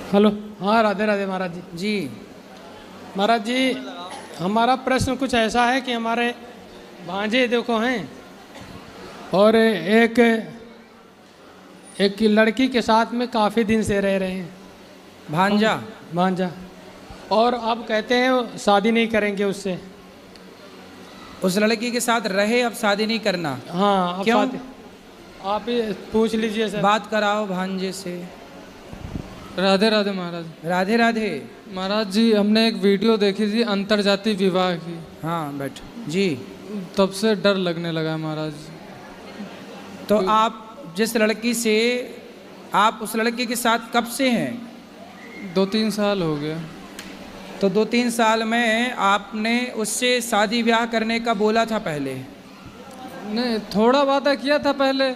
Hello. हाँ, राधे राधे महाराज जी। जी। महाराज जी, हमारा प्रश्न कुछ ऐसा है कि हमारे भांजे देखो हैं और एक लड़की के साथ में काफ़ी दिन से रह रहे हैं। भांजा। भांजा। और अब कहते हैं शादी नहीं करेंगे उससे। उस लड़की के साथ रहे, अब शादी नहीं करना। हाँ, अब क्यों? शादी आप ही पूछ लीजिए सर। बात कराओ भांजे से। राधे राधे महाराज। राधे राधे। महाराज जी, हमने एक वीडियो देखी थी अंतरजातीय विवाह की। हाँ बैठो जी। तब से डर लगने लगा है महाराज। तो आप जिस लड़की से, आप उस लड़की के साथ कब से हैं? 2-3 साल हो गया। तो 2-3 साल में आपने उससे शादी ब्याह करने का बोला था पहले? नहीं, थोड़ा वादा किया था पहले।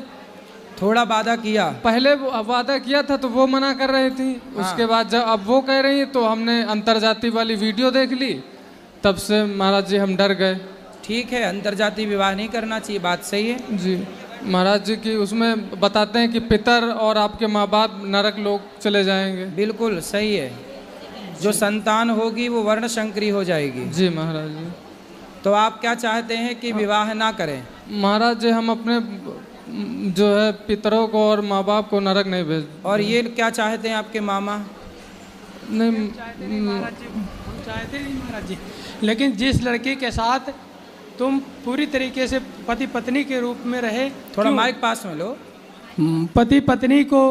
थोड़ा वादा किया? पहले वादा किया था तो वो मना कर रही थी। उसके बाद जब अब वो कह रही है तो हमने अंतरजातीय वाली वीडियो देख ली। तब से महाराज जी हम डर गए। ठीक है, अंतरजातीय विवाह नहीं करना चाहिए, बात सही है जी महाराज जी की उसमें बताते हैं कि पितर और आपके माँ बाप नरक लोग चले जाएंगे। बिल्कुल सही है। जो संतान होगी वो वर्ण शंकरी हो जाएगी। जी महाराज जी। तो आप क्या चाहते हैं कि विवाह ना करें? महाराज जी, हम अपने जो है पितरों को और माँ बाप को नरक नहीं भेज। और ये क्या चाहते हैं आपके मामा? नहीं महाराज जी, हम चाहते नहीं महाराज जी, लेकिन जिस लड़की के साथ तुम पूरी तरीके से पति पत्नी के रूप में रहे। थोड़ा क्यों? माइक पास में लो। पति पत्नी को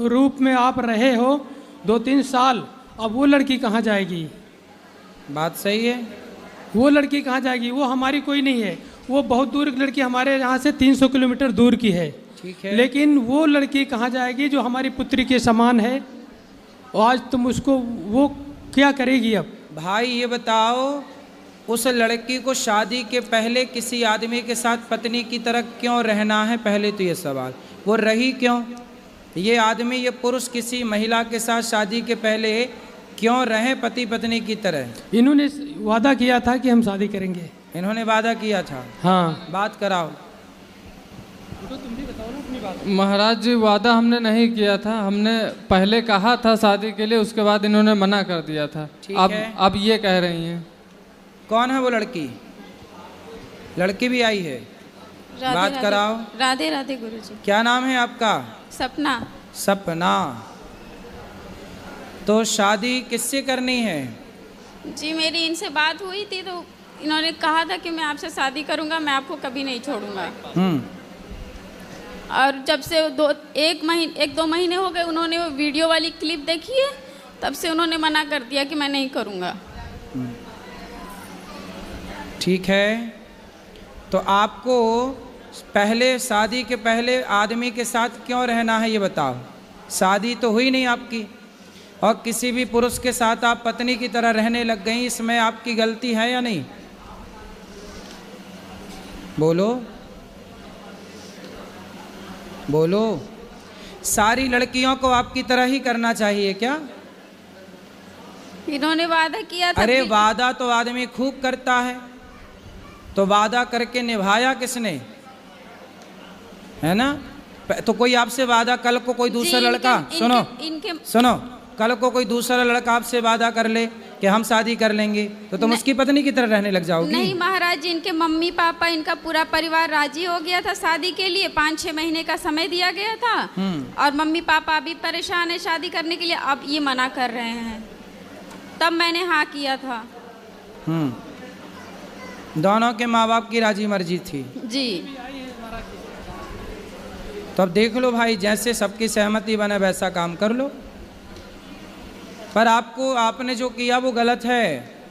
रूप में आप रहे हो 2-3 साल, अब वो लड़की कहाँ जाएगी? बात सही है। वो लड़की कहाँ जाएगी? वो हमारी कोई नहीं है, वो बहुत दूर की लड़की, हमारे यहाँ से 300 किलोमीटर दूर की है। ठीक है। लेकिन वो लड़की कहाँ जाएगी जो हमारी पुत्री के समान है? और आज तुम उसको, वो क्या करेगी अब? भाई ये बताओ, उस लड़की को शादी के पहले किसी आदमी के साथ पत्नी की तरह क्यों रहना है? पहले तो ये सवाल, वो रही क्यों? ये आदमी, ये पुरुष किसी महिला के साथ शादी के पहले क्यों रहे पति पत्नी की तरह? इन्होंने वादा किया था कि हम शादी करेंगे। इन्होंने वादा किया था। हाँ, बात कराओ। तो तुम भी बताओ ना अपनी बात। महाराज जी, वादा हमने नहीं किया था। हमने पहले कहा था शादी के लिए, उसके बाद इन्होंने मना कर दिया था। ठीक अब है। अब ये कह रही हैं। कौन है वो लड़की? लड़की भी आई है, बात कराओ। राधे राधे गुरुजी। क्या नाम है आपका? सपना। सपना। तो शादी किससे करनी है? जी, मेरी इनसे बात हुई थी तो इन्होंने कहा था कि मैं आपसे शादी करूंगा, मैं आपको कभी नहीं छोड़ूंगा। और जब से 1-2 महीने हो गए, उन्होंने वो वीडियो वाली क्लिप देखी है, तब से उन्होंने मना कर दिया कि मैं नहीं करूंगा। ठीक है, तो आपको पहले, शादी के पहले आदमी के साथ क्यों रहना है ये बताओ। शादी तो हुई नहीं आपकी, और किसी भी पुरुष के साथ आप पत्नी की तरह रहने लग गई, इसमें आपकी गलती है या नहीं? बोलो बोलो। सारी लड़कियों को आपकी तरह ही करना चाहिए क्या? इन्होंने वादा किया था। अरे वादा तो आदमी खूब करता है, तो वादा करके निभाया किसने? है ना? तो कोई आपसे वादा, कल को कोई दूसरा लड़का, सुनो, कल को कोई दूसरा लड़का आपसे वादा कर ले कि हम शादी कर लेंगे, तो तुम उसकी पत्नी की तरह रहने लग जाओगी? नहीं महाराज जी, इनके मम्मी पापा, इनका पूरा परिवार राजी हो गया था शादी के लिए। 5-6 महीने का समय दिया गया था, और मम्मी पापा अभी परेशान है शादी करने के लिए। अब ये मना कर रहे हैं, तब मैंने हाँ किया था। दोनों के माँ बाप की राजी मर्जी थी जी। तो अब देख लो भाई, जैसे सबकी सहमति बने वैसा काम कर लो। पर आपने जो किया वो गलत है।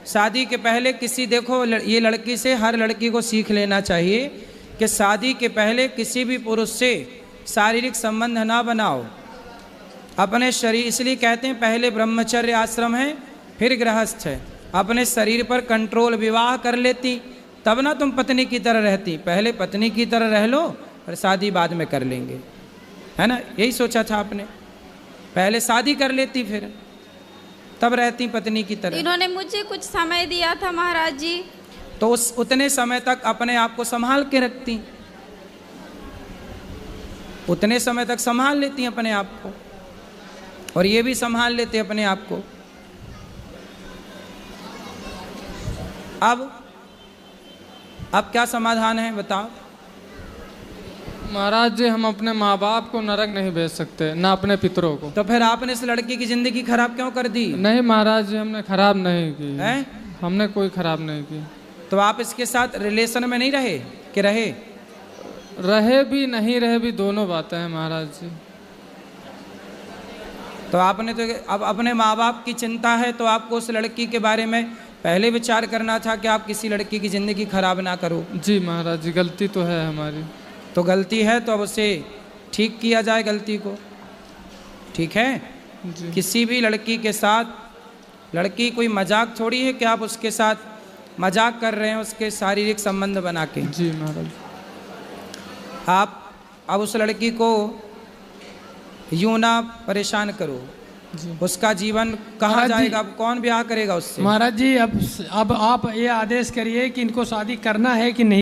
शादी के पहले किसी, देखो ये लड़की से हर लड़की को सीख लेना चाहिए कि शादी के पहले किसी भी पुरुष से शारीरिक संबंध ना बनाओ अपने शरीर। इसलिए कहते हैं पहले ब्रह्मचर्य आश्रम है, फिर गृहस्थ है। अपने शरीर पर कंट्रोल, विवाह कर लेती तब ना तुम पत्नी की तरह रहती। पहले पत्नी की तरह रह लो, और शादी बाद में कर लेंगे, है ना? यही सोचा था आपने, पहले शादी कर लेती फिर तब रहती पत्नी की तरह। इन्होंने मुझे कुछ समय दिया था महाराज जी, तो उतने समय तक अपने आप को संभाल के रखती, उतने समय तक संभाल लेती अपने आप को। और ये भी संभाल लेते अपने आप को। अब क्या समाधान है बताओ? महाराज जी हम अपने माँ बाप को नरक नहीं भेज सकते, ना अपने पितरों को। तो फिर आपने इस लड़की की जिंदगी खराब क्यों कर दी? नहीं महाराज जी हमने खराब नहीं की है? हमने कोई खराब नहीं की। तो आप इसके साथ रिलेशन में नहीं रहे कि रहे? रहे भी नहीं रहे भी दोनों बातें हैं महाराज जी। तो आपने तो अब अपने माँ बाप की चिंता है तो आपको उस लड़की के बारे में पहले विचार करना था कि आप किसी लड़की की ज़िंदगी खराब ना करो। जी महाराज जी गलती तो है हमारी। तो गलती है तो अब उसे ठीक किया जाए गलती को, ठीक है? जी किसी भी लड़की के साथ, लड़की कोई मजाक थोड़ी है कि आप उसके साथ मजाक कर रहे हैं उसके शारीरिक संबंध बना के। जी महाराज। आप अब उस लड़की को यूं ना परेशान करो। जी उसका जीवन कहाँ महाराज जी- जाएगा? अब कौन ब्याह करेगा उससे? महाराज जी अब आप ये आदेश करिए कि इनको शादी करना है कि नहीं।